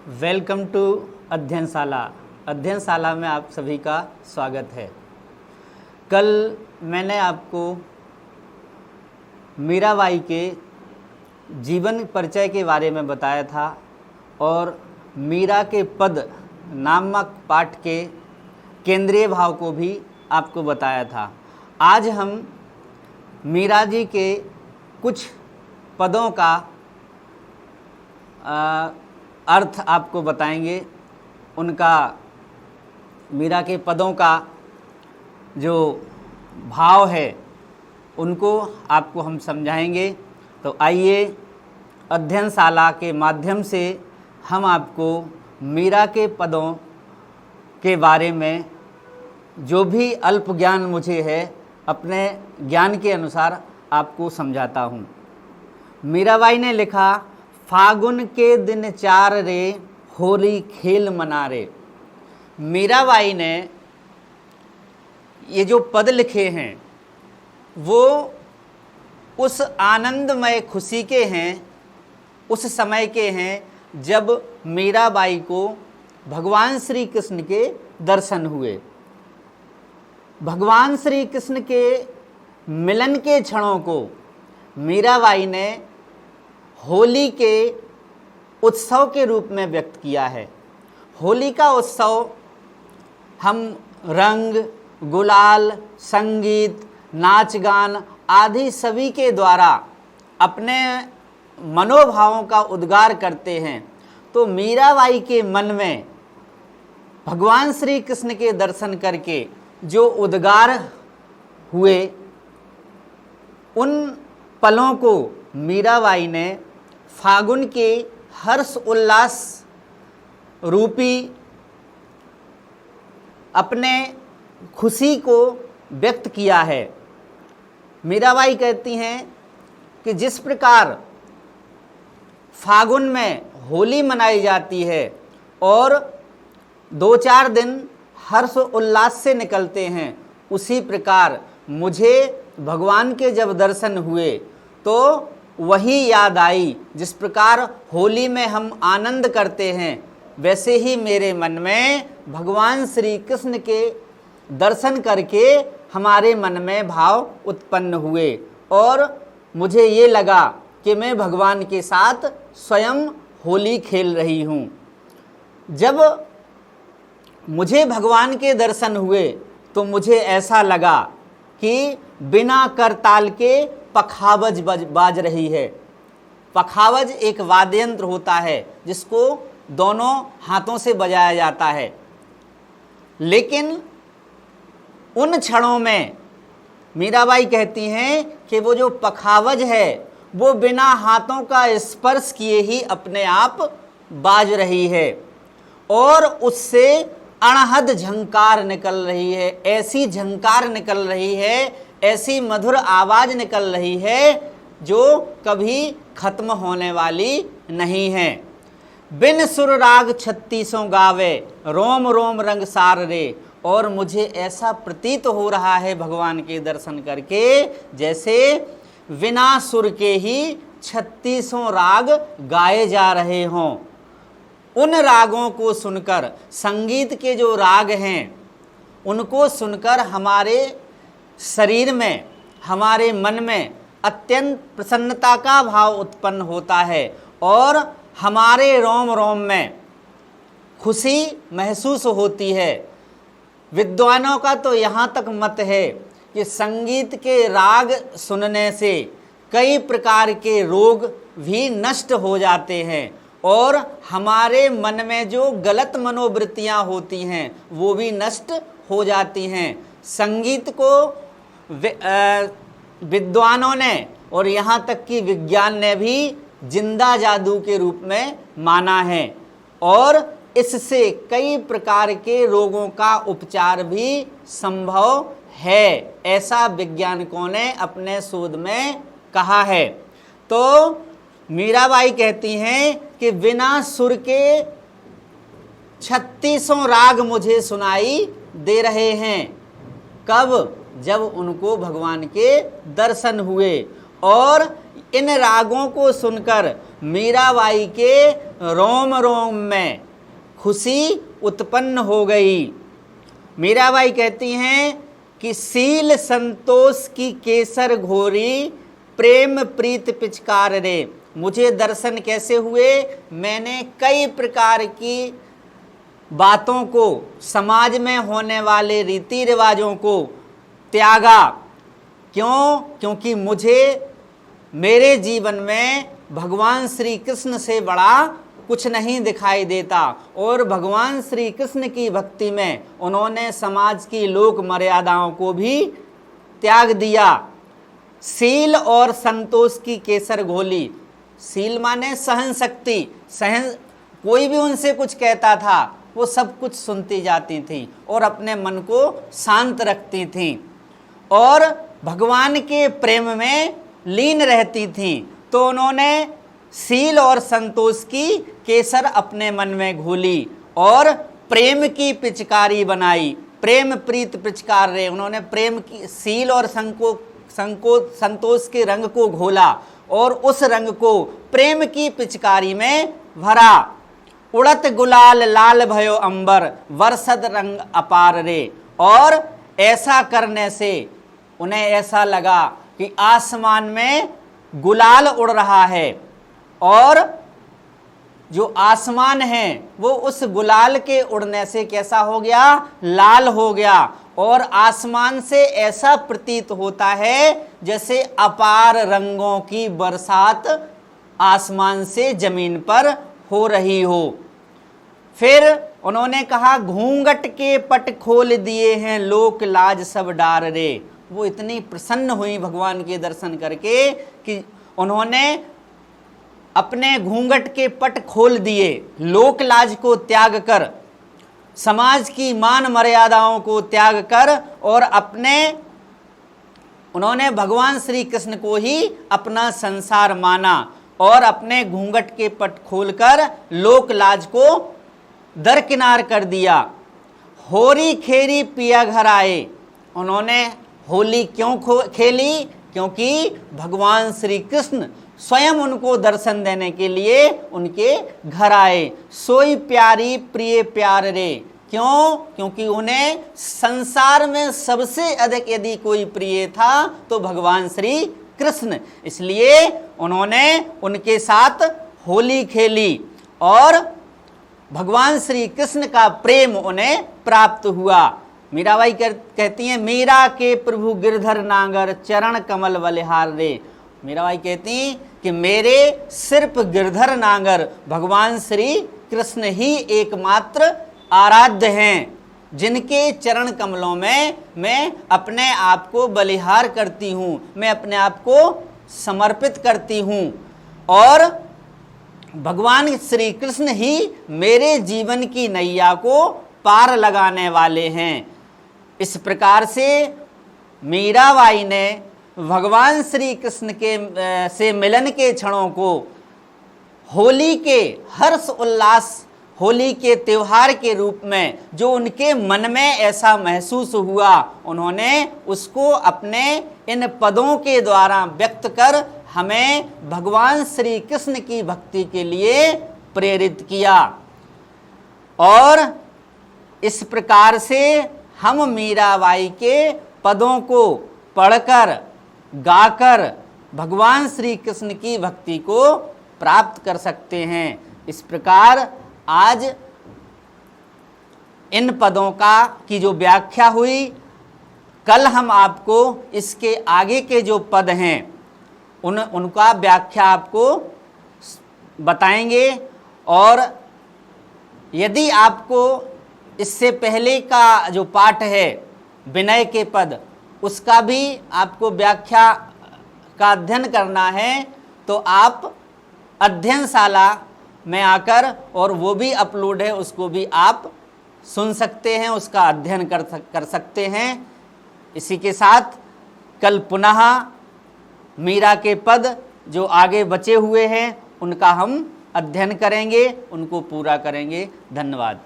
Welcome to अध्ययनशाला। अध्ययनशाला में आप सभी का स्वागत है। कल मैंने आपको मीराबाई के जीवन परिचय के बारे में बताया था और मीरा के पद नामक पाठ के केंद्रीय भाव को भी आपको बताया था। आज हम मीरा जी के कुछ पदों का अर्थ आपको बताएंगे। उनका मीरा के पदों का जो भाव है उनको आपको हम समझाएंगे। तो आइए अध्ययनशाला के माध्यम से हम आपको मीरा के पदों के बारे में जो भी अल्प ज्ञान मुझे है अपने ज्ञान के अनुसार आपको समझाता हूँ। मीराबाई ने लिखा, फागुन के दिन 4 रे होली खेल मना रे। मीराबाई ने ये जो पद लिखे हैं वो उस आनंदमय खुशी के हैं, उस समय के हैं जब मीराबाई को भगवान श्री कृष्ण के दर्शन हुए। भगवान श्री कृष्ण के मिलन के क्षणों को मीराबाई ने होली के उत्सव के रूप में व्यक्त किया है। होली का उत्सव हम रंग, गुलाल, संगीत, नाच गान आदि सभी के द्वारा अपने मनोभावों का उद्गार करते हैं। तो मीराबाई के मन में भगवान श्री कृष्ण के दर्शन करके जो उद्गार हुए, उन पलों को मीराबाई ने फागुन के हर्ष उल्लास रूपी अपने खुशी को व्यक्त किया है। मीराबाई कहती हैं कि जिस प्रकार फागुन में होली मनाई जाती है और 2-4 दिन हर्ष उल्लास से निकलते हैं, उसी प्रकार मुझे भगवान के जब दर्शन हुए तो वही याद आई। जिस प्रकार होली में हम आनंद करते हैं, वैसे ही मेरे मन में भगवान श्री कृष्ण के दर्शन करके हमारे मन में भाव उत्पन्न हुए और मुझे ये लगा कि मैं भगवान के साथ स्वयं होली खेल रही हूँ। जब मुझे भगवान के दर्शन हुए तो मुझे ऐसा लगा कि बिना करताल के पखावज बाज रही है। पखावज एक वाद्य यंत्र होता है जिसको दोनों हाथों से बजाया जाता है, लेकिन उन क्षणों में मीराबाई कहती हैं कि वो जो पखावज है वो बिना हाथों का स्पर्श किए ही अपने आप बाज रही है और उससे अणहद झंकार निकल रही है। ऐसी झंकार निकल रही है, ऐसी मधुर आवाज निकल रही है जो कभी खत्म होने वाली नहीं है। बिन सुर राग 36 गावे, रोम रोम रंग सार रे। और मुझे ऐसा प्रतीत हो रहा है भगवान के दर्शन करके जैसे बिना सुर के ही 36 राग गाए जा रहे हों। उन रागों को सुनकर, संगीत के जो राग हैं उनको सुनकर हमारे शरीर में, हमारे मन में अत्यंत प्रसन्नता का भाव उत्पन्न होता है और हमारे रोम रोम में खुशी महसूस होती है। विद्वानों का तो यहाँ तक मत है कि संगीत के राग सुनने से कई प्रकार के रोग भी नष्ट हो जाते हैं और हमारे मन में जो गलत मनोवृत्तियाँ होती हैं वो भी नष्ट हो जाती हैं। संगीत को विद्वानों ने और यहाँ तक कि विज्ञान ने भी जिंदा जादू के रूप में माना है और इससे कई प्रकार के रोगों का उपचार भी संभव है, ऐसा वैज्ञानिकों ने अपने शोध में कहा है। तो मीराबाई कहती हैं कि बिना सुर के 36 राग मुझे सुनाई दे रहे हैं। कब? जब उनको भगवान के दर्शन हुए और इन रागों को सुनकर मीराबाई के रोम रोम में खुशी उत्पन्न हो गई। मीराबाई कहती हैं कि सील संतोष की केसर घोरी, प्रेम प्रीत पिचकार रे। मुझे दर्शन कैसे हुए? मैंने कई प्रकार की बातों को, समाज में होने वाले रीति रिवाजों को त्यागा। क्यों? क्योंकि मुझे मेरे जीवन में भगवान श्री कृष्ण से बड़ा कुछ नहीं दिखाई देता। और भगवान श्री कृष्ण की भक्ति में उन्होंने समाज की लोक मर्यादाओं को भी त्याग दिया। सील और संतोष की केसर घोली। सील माने सहन शक्ति। कोई भी उनसे कुछ कहता था वो सब कुछ सुनती जाती थी और अपने मन को शांत रखती थी और भगवान के प्रेम में लीन रहती थी। तो उन्होंने सील और संतोष की केसर अपने मन में घोली और प्रेम की पिचकारी बनाई। प्रेम प्रीत पिचकार रे। उन्होंने प्रेम की, सील और संतोष के रंग को घोला और उस रंग को प्रेम की पिचकारी में भरा। उड़त गुलाल लाल भयो अंबर, वर्षद रंग अपार रे। और ऐसा करने से उन्हें ऐसा लगा कि आसमान में गुलाल उड़ रहा है और जो आसमान है वो उस गुलाल के उड़ने से कैसा हो गया? लाल हो गया। और आसमान से ऐसा प्रतीत होता है जैसे अपार रंगों की बरसात आसमान से जमीन पर हो रही हो। फिर उन्होंने कहा, घूंघट के पट खोल दिए हैं लोक लाज सब डार रे। वो इतनी प्रसन्न हुई भगवान के दर्शन करके कि उन्होंने अपने घूंघट के पट खोल दिए। लोक लाज को त्याग कर, समाज की मान मर्यादाओं को त्याग कर और उन्होंने भगवान श्री कृष्ण को ही अपना संसार माना और अपने घूंघट के पट खोलकर लोक लाज को दरकिनार कर दिया। होरी खेरी पिया घर आए। उन्होंने होली क्यों खेली? क्योंकि भगवान श्री कृष्ण स्वयं उनको दर्शन देने के लिए उनके घर आए। सोई प्यारी प्रिय प्यार रे। क्यों? क्योंकि उन्हें संसार में सबसे अधिक यदि कोई प्रिय था तो भगवान श्री कृष्ण। इसलिए उन्होंने उनके साथ होली खेली और भगवान श्री कृष्ण का प्रेम उन्हें प्राप्त हुआ। मीराबाई कहती हैं, मीरा के प्रभु गिरधर नागर, चरण कमल बलिहार रे। मीराबाई कहती कि मेरे सिर्फ गिरधर नागर भगवान श्री कृष्ण ही एकमात्र आराध्य हैं, जिनके चरण कमलों में मैं अपने आप को बलिहार करती हूँ, मैं अपने आप को समर्पित करती हूँ। और भगवान श्री कृष्ण ही मेरे जीवन की नैया को पार लगाने वाले हैं। इस प्रकार से मीराबाई ने भगवान श्री कृष्ण से मिलन के क्षणों को होली के हर्ष उल्लास, होली के त्योहार के रूप में जो उनके मन में ऐसा महसूस हुआ, उन्होंने उसको अपने इन पदों के द्वारा व्यक्त कर हमें भगवान श्री कृष्ण की भक्ति के लिए प्रेरित किया। और इस प्रकार से हम मीराबाई के पदों को पढ़कर गाकर भगवान श्री कृष्ण की भक्ति को प्राप्त कर सकते हैं। इस प्रकार आज इन पदों की जो व्याख्या हुई, कल हम आपको इसके आगे के जो पद हैं उनका व्याख्या आपको बताएंगे। और यदि आपको इससे पहले का जो पाठ है विनय के पद, उसका भी आपको व्याख्या का अध्ययन करना है तो आप अध्ययनशाला में आकर, और वो भी अपलोड है, उसको भी आप सुन सकते हैं, उसका अध्ययन कर सकते हैं। इसी के साथ कल पुनः मीरा के पद जो आगे बचे हुए हैं उनका हम अध्ययन करेंगे, उनको पूरा करेंगे। धन्यवाद।